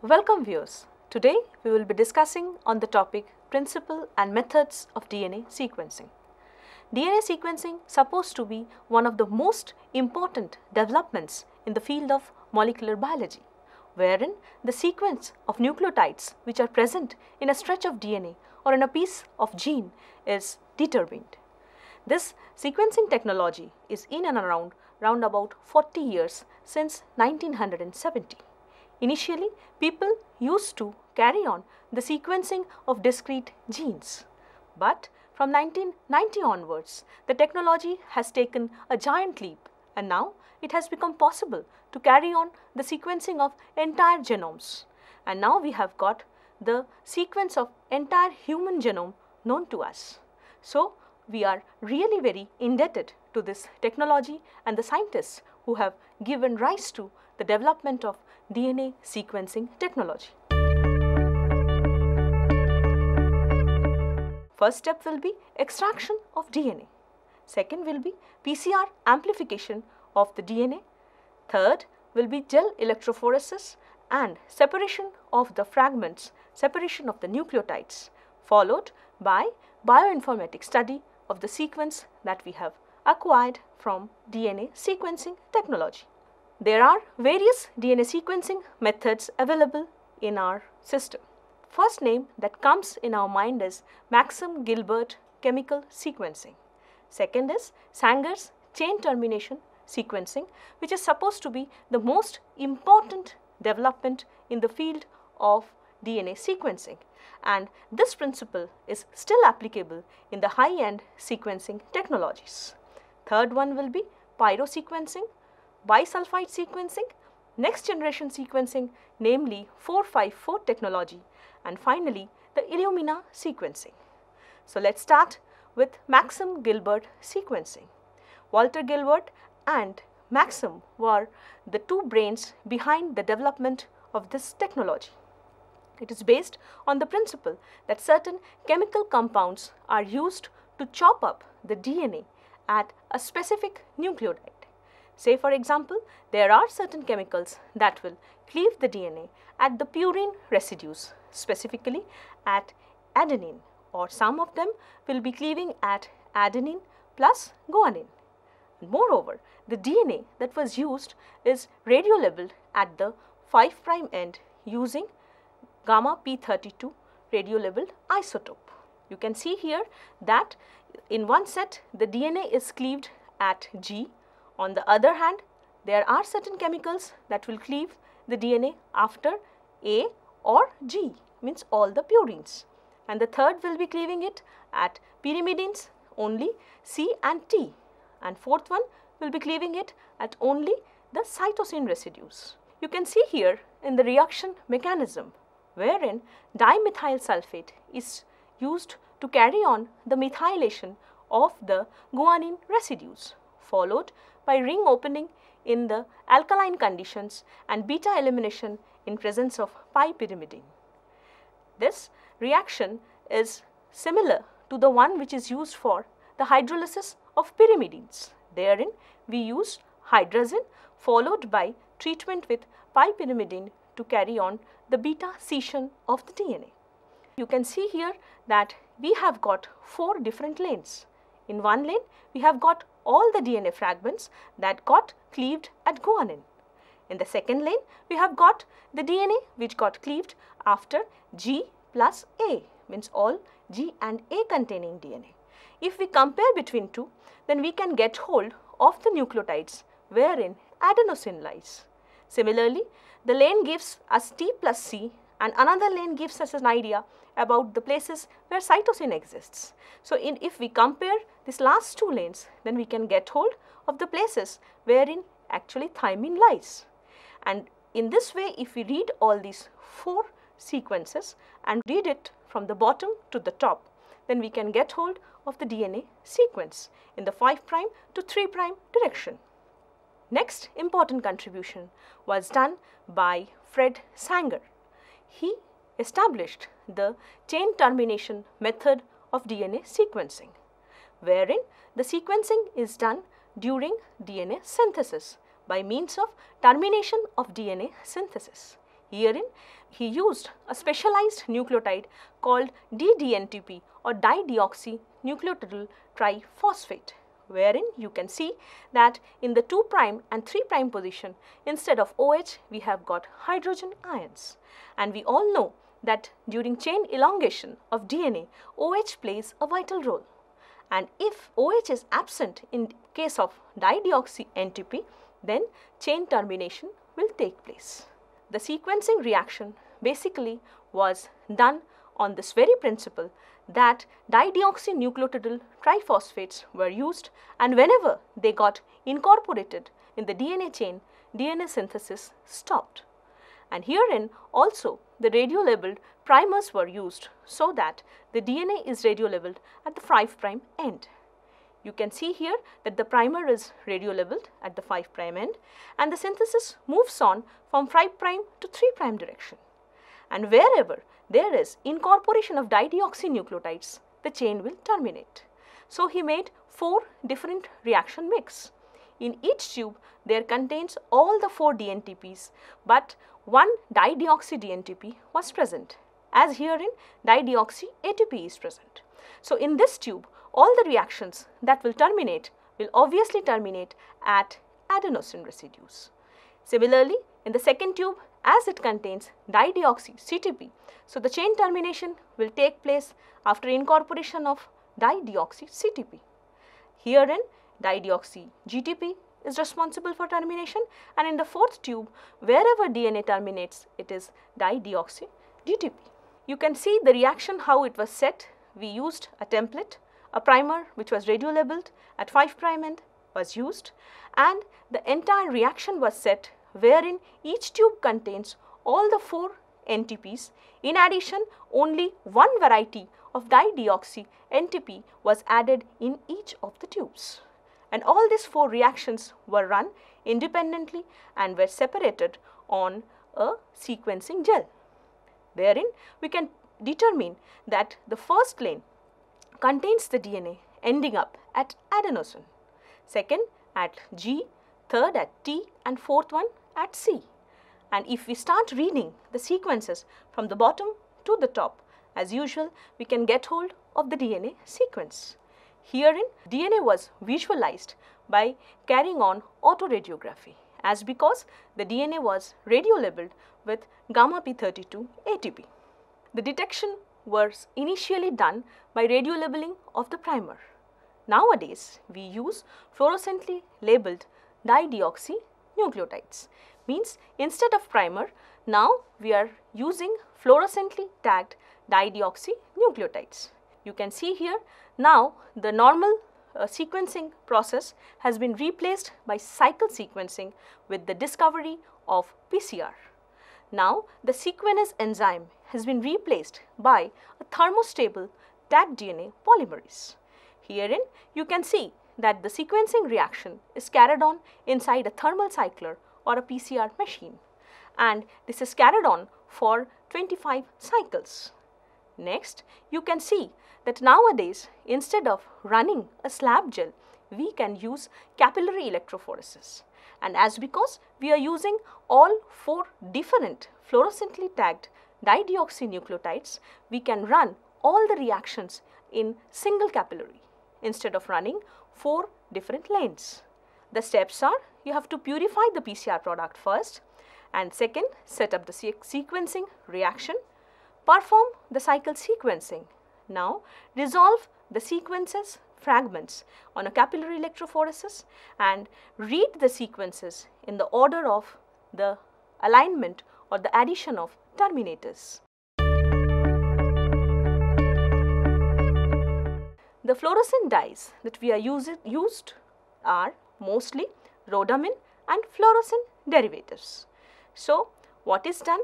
Welcome viewers. Today we will be discussing on the topic principle and methods of DNA sequencing. DNA sequencing is supposed to be one of the most important developments in the field of molecular biology, wherein the sequence of nucleotides which are present in a stretch of DNA or in a piece of gene is determined. This sequencing technology is in and around about 40 years since 1970. Initially, people used to carry on the sequencing of discrete genes, but from 1990 onwards, the technology has taken a giant leap, and now it has become possible to carry on the sequencing of entire genomes. And now we have got the sequence of entire human genome known to us. So, we are really very indebted to this technology and the scientists who have given rise to the development of DNA sequencing technology. First step will be extraction of DNA. Second will be PCR amplification of the DNA. Third will be gel electrophoresis and separation of the fragments, separation of the nucleotides, followed by bioinformatics study of the sequence that we have acquired from DNA sequencing technology. There are various DNA sequencing methods available in our system. First name that comes in our mind is Maxim Gilbert chemical sequencing. Second is Sanger's chain termination sequencing, which is supposed to be the most important development in the field of DNA sequencing, and this principle is still applicable in the high-end sequencing technologies. Third one will be pyrosequencing, bisulfite sequencing, next generation sequencing, namely 454 technology, and finally the Illumina sequencing. So let's start with Maxim Gilbert sequencing. Walter Gilbert and Maxim were the two brains behind the development of this technology. It is based on the principle that certain chemical compounds are used to chop up the DNA at a specific nucleotide. Say for example, there are certain chemicals that will cleave the DNA at the purine residues, specifically at adenine, or some of them will be cleaving at adenine plus guanine. Moreover, the DNA that was used is radiolabeled at the 5' end using gamma p32 radiolabeled isotope. You can see here that in one set the DNA is cleaved at G. On the other hand, there are certain chemicals that will cleave the DNA after A or G, means all the purines, and the third will be cleaving it at pyrimidines only C and T, and fourth one will be cleaving it at only the cytosine residues. You can see here in the reaction mechanism wherein dimethyl sulfate is used to carry on the methylation of the guanine residues, followed by ring opening in the alkaline conditions and beta elimination in presence of pi-pyrimidine. This reaction is similar to the one which is used for the hydrolysis of pyrimidines. Therein we use hydrazine followed by treatment with pi-pyrimidine to carry on the beta scission of the DNA. You can see here that we have got 4 different lanes. In one lane, we have got all the DNA fragments that got cleaved at guanine. In the second lane, we have got the DNA which got cleaved after G plus A, means all G and A containing DNA. If we compare between two, then we can get hold of the nucleotides wherein adenosine lies. Similarly, the lane gives us T plus C, and another lane gives us an idea about the places where cytosine exists. So, if we compare these last two lanes, then we can get hold of the places wherein actually thymine lies. And in this way, if we read all these 4 sequences and read it from the bottom to the top, then we can get hold of the DNA sequence in the 5' to 3' direction. Next important contribution was done by Fred Sanger. He established the chain termination method of DNA sequencing, wherein the sequencing is done during DNA synthesis by means of termination of DNA synthesis. Herein, he used a specialized nucleotide called DDNTP or dideoxynucleotidyl triphosphate, wherein you can see that in the 2' and 3' position, instead of OH, we have got hydrogen ions. And we all know that during chain elongation of DNA, OH plays a vital role. And if OH is absent in case of dideoxy-NTP, then chain termination will take place. The sequencing reaction basically was done on this very principle that dideoxynucleotidyl triphosphates were used, and whenever they got incorporated in the DNA chain, DNA synthesis stopped. And herein also the radiolabeled primers were used so that the DNA is radiolabeled at the 5' end. You can see here that the primer is radiolabeled at the 5' end, and the synthesis moves on from 5' to 3' direction. And wherever there is incorporation of dideoxynucleotides, the chain will terminate. So he made 4 different reaction mix. In each tube, there contains all the 4 DNTPs, but one dideoxy DNTP was present, as herein dideoxy ATP is present. So in this tube, all the reactions that will terminate will obviously terminate at adenosine residues. Similarly, in the second tube, as it contains dideoxy CTP, so the chain termination will take place after incorporation of dideoxy CTP. Herein, dideoxy GTP is responsible for termination, and in the fourth tube, wherever DNA terminates, it is dideoxy DTP. You can see the reaction how it was set. We used a template, a primer which was radiolabeled at 5' end was used, and the entire reaction was set wherein each tube contains all the 4 NTPs. In addition, only one variety of dideoxy NTP was added in each of the tubes. And all these 4 reactions were run independently and were separated on a sequencing gel. Therein, we can determine that the first lane contains the DNA ending up at adenosine, second at G, third at T, and fourth one at C. And if we start reading the sequences from the bottom to the top, as usual, we can get hold of the DNA sequence. Herein, DNA was visualized by carrying on autoradiography, as because the DNA was radiolabeled with gamma p32 ATP. The detection was initially done by radiolabeling of the primer. Nowadays, we use fluorescently labeled dideoxynucleotides. Means instead of primer, now we are using fluorescently tagged dideoxynucleotides. You can see here now the normal sequencing process has been replaced by cycle sequencing with the discovery of PCR. Now the sequenase enzyme has been replaced by a thermostable tagged DNA polymerase. Herein you can see that the sequencing reaction is carried on inside a thermal cycler or a PCR machine, and this is carried on for 25 cycles. Next, you can see that nowadays instead of running a slab gel, we can use capillary electrophoresis. And as because we are using all 4 different fluorescently tagged dideoxynucleotides, we can run all the reactions in single capillary instead of running 4 different lanes. The steps are, you have to purify the PCR product first, and second, set up the sequencing reaction, perform the cycle sequencing. Now, resolve the sequences fragments on a capillary electrophoresis and read the sequences in the order of the alignment or the addition of terminators. The fluorescent dyes that we are used are mostly rhodamin and fluorescent derivatives. So, what is done?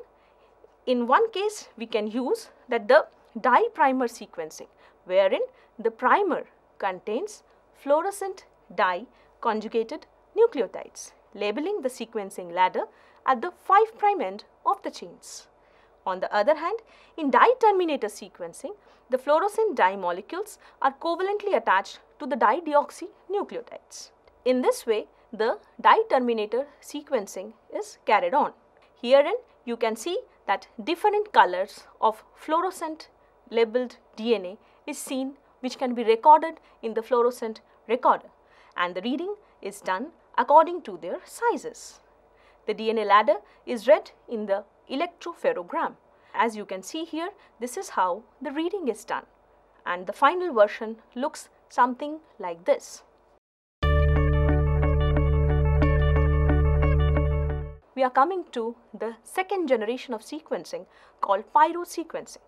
In one case, we can use that the dye primer sequencing, wherein the primer contains fluorescent dye conjugated nucleotides, labeling the sequencing ladder at the 5' end of the chains. On the other hand, in dye terminator sequencing, the fluorescent dye molecules are covalently attached to the dideoxynucleotides. In this way, the dye terminator sequencing is carried on. Herein, you can see that different colors of fluorescent labeled DNA is seen, which can be recorded in the fluorescent recorder, and the reading is done according to their sizes. The DNA ladder is read in the electropherogram. As you can see here, this is how the reading is done, and the final version looks something like this. We are coming to the second generation of sequencing called pyrosequencing.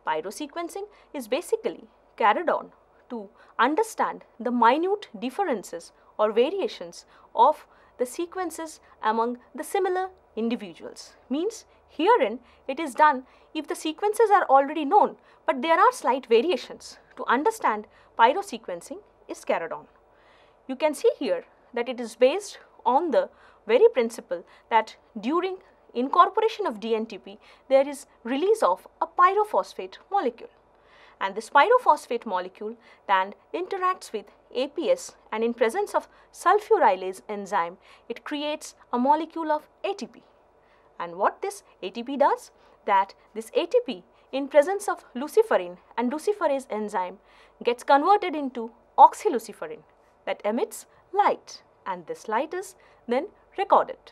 Pyrosequencing is basically carried on to understand the minute differences or variations of the sequences among the similar individuals. Means herein it is done if the sequences are already known, but there are slight variations. To understand, pyrosequencing is carried on. You can see here that it is based on the very principle that during incorporation of DNTP, there is release of a pyrophosphate molecule. And this pyrophosphate molecule then interacts with APS, and in presence of sulfurylase enzyme, it creates a molecule of ATP. And what this ATP does? That this ATP in presence of luciferin and luciferase enzyme gets converted into oxyluciferin that emits light, and this light is then recorded.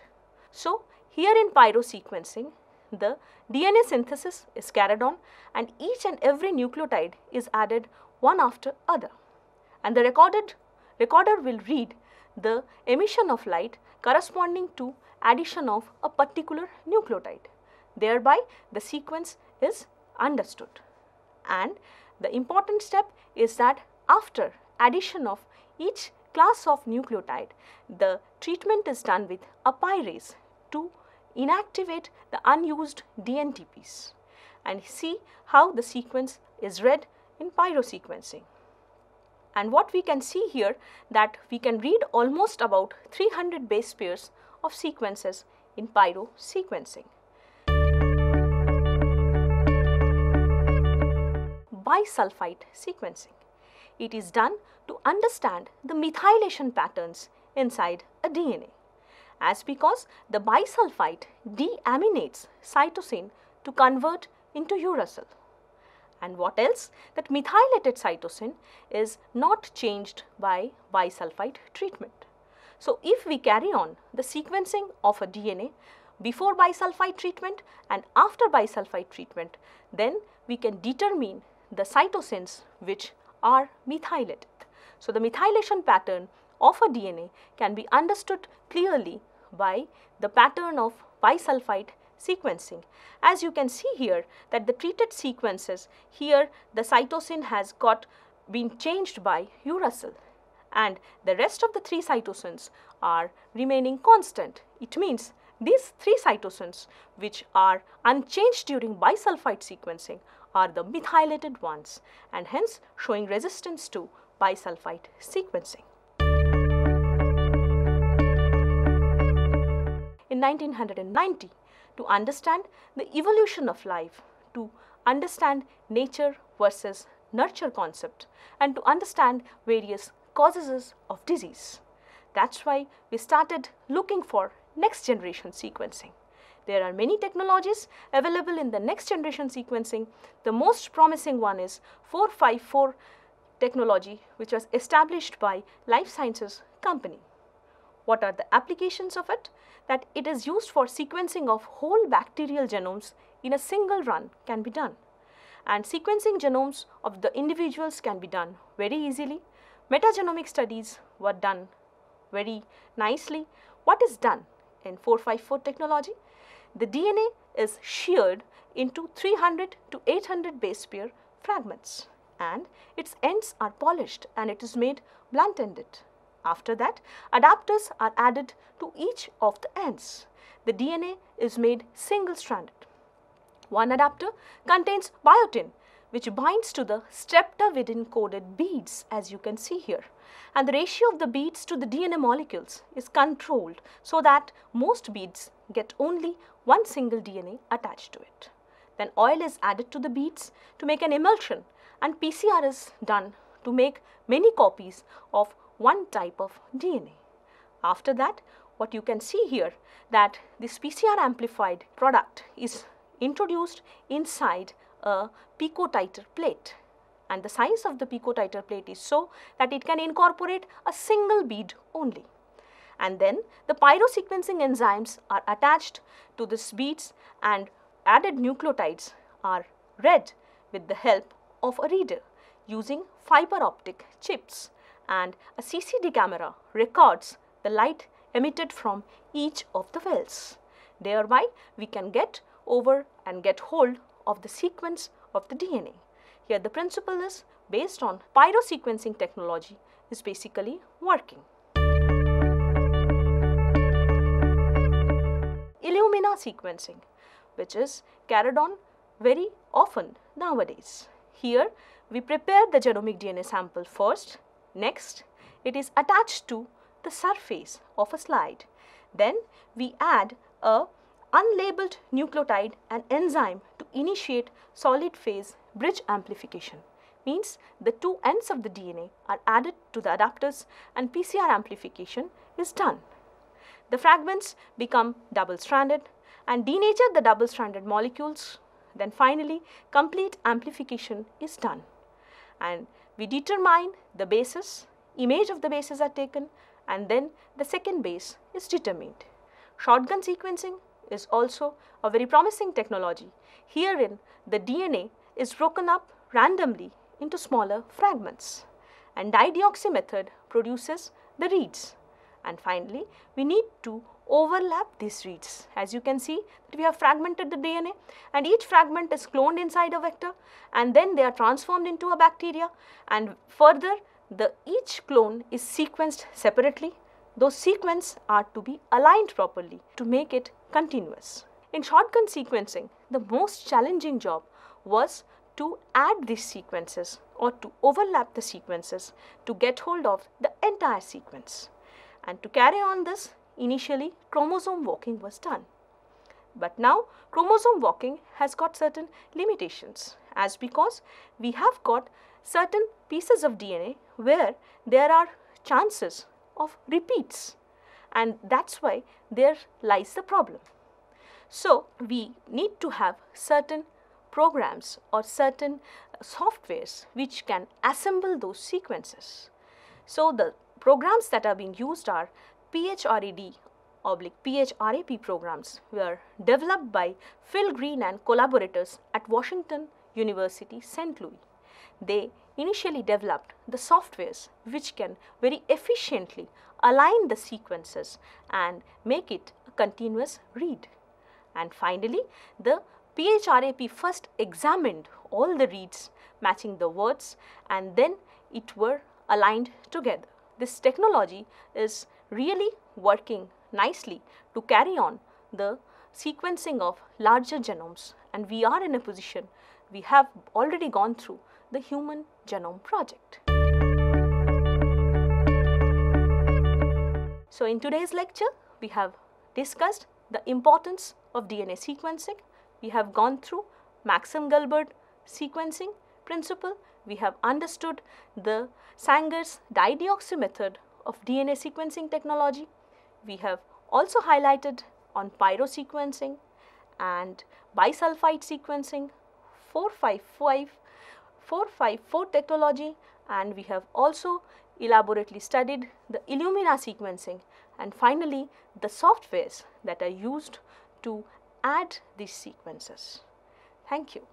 So, here in pyrosequencing, the DNA synthesis is carried on and each and every nucleotide is added one after other, and the recorder will read the emission of light corresponding to addition of a particular nucleotide. Thereby the sequence is understood, and the important step is that after addition of each class of nucleotide, the treatment is done with a pyrase to inactivate the unused DNTPs, and see how the sequence is read in pyrosequencing. And what we can see here, that we can read almost about 300 base pairs of sequences in pyrosequencing. Bisulfite sequencing. It is done to understand the methylation patterns inside a DNA, as because the bisulfite deaminates cytosine to convert into uracil. And what else? That methylated cytosine is not changed by bisulfite treatment. So, if we carry on the sequencing of a DNA before bisulfite treatment and after bisulfite treatment, then we can determine the cytosines which are methylated. So, the methylation pattern of a DNA can be understood clearly by the pattern of bisulfite sequencing. As you can see here, that the treated sequences, here the cytosine has been changed by uracil, and the rest of the 3 cytosines are remaining constant. It means these 3 cytosines which are unchanged during bisulfite sequencing are the methylated ones, and hence showing resistance to bisulfite sequencing. In 1990, to understand the evolution of life, to understand nature versus nurture concept, and to understand various causes of disease. That's why we started looking for next generation sequencing. There are many technologies available in the next generation sequencing. The most promising one is 454 technology, which was established by Life Sciences company. What are the applications of it? That it is used for sequencing of whole bacterial genomes in a single run can be done, and sequencing genomes of the individuals can be done very easily. Metagenomic studies were done very nicely. What is done in 454 technology? The DNA is sheared into 300 to 800 base pair fragments, and its ends are polished and it is made blunt-ended. After that, adapters are added to each of the ends. The DNA is made single-stranded. One adapter contains biotin, which binds to the streptavidin-coded beads, as you can see here. And the ratio of the beads to the DNA molecules is controlled so that most beads get only one single DNA attached to it. Then oil is added to the beads to make an emulsion, and PCR is done to make many copies of one type of DNA. After that, what you can see here, that this PCR amplified product is introduced inside a picotiter plate, and the size of the picotiter plate is so that it can incorporate a single bead only. And then the pyrosequencing enzymes are attached to these beads, and added nucleotides are read with the help of a reader using fiber optic chips, and a CCD camera records the light emitted from each of the wells. Thereby we can get over and get hold of the sequence of the DNA. Here the principle is based on pyrosequencing technology is basically working. Illumina sequencing, which is carried on very often nowadays. Here we prepare the genomic DNA sample first. Next, it is attached to the surface of a slide. Then we add a unlabeled nucleotide and enzyme to initiate solid phase bridge amplification. Means the two ends of the DNA are added to the adapters and PCR amplification is done. The fragments become double-stranded and denature the double-stranded molecules. Then finally complete amplification is done, and we determine the bases, image of the bases are taken, and then the second base is determined. Shotgun sequencing is also a very promising technology. Herein the DNA is broken up randomly into smaller fragments, and dideoxy method produces the reads. And finally we need to overlap these reads. As you can see that we have fragmented the DNA, and each fragment is cloned inside a vector, and then they are transformed into a bacteria, and further each clone is sequenced separately. Those sequences are to be aligned properly to make it continuous. In shotgun sequencing, the most challenging job was to add these sequences or to overlap the sequences to get hold of the entire sequence. And to carry on this, initially chromosome walking was done. But now chromosome walking has got certain limitations, as because we have got certain pieces of DNA where there are chances of repeats, and that's why there lies the problem. So we need to have certain programs or certain softwares which can assemble those sequences. So the programs that are being used are PHRAD/PHRAP programs were developed by Phil Green and collaborators at Washington University, St. Louis. They initially developed the softwares which can very efficiently align the sequences and make it a continuous read. And finally, the PHRAP first examined all the reads matching the words, and then it were aligned together. This technology is really working nicely to carry on the sequencing of larger genomes, and we are in a position, we have already gone through the Human Genome Project. So in today's lecture, we have discussed the importance of DNA sequencing. We have gone through Maxim-Gilbert sequencing principle. We have understood the Sanger's dideoxy method of DNA sequencing technology. We have also highlighted on pyrosequencing and bisulfite sequencing, 454 technology, and we have also elaborately studied the Illumina sequencing, and finally the softwares that are used to add these sequences. Thank you.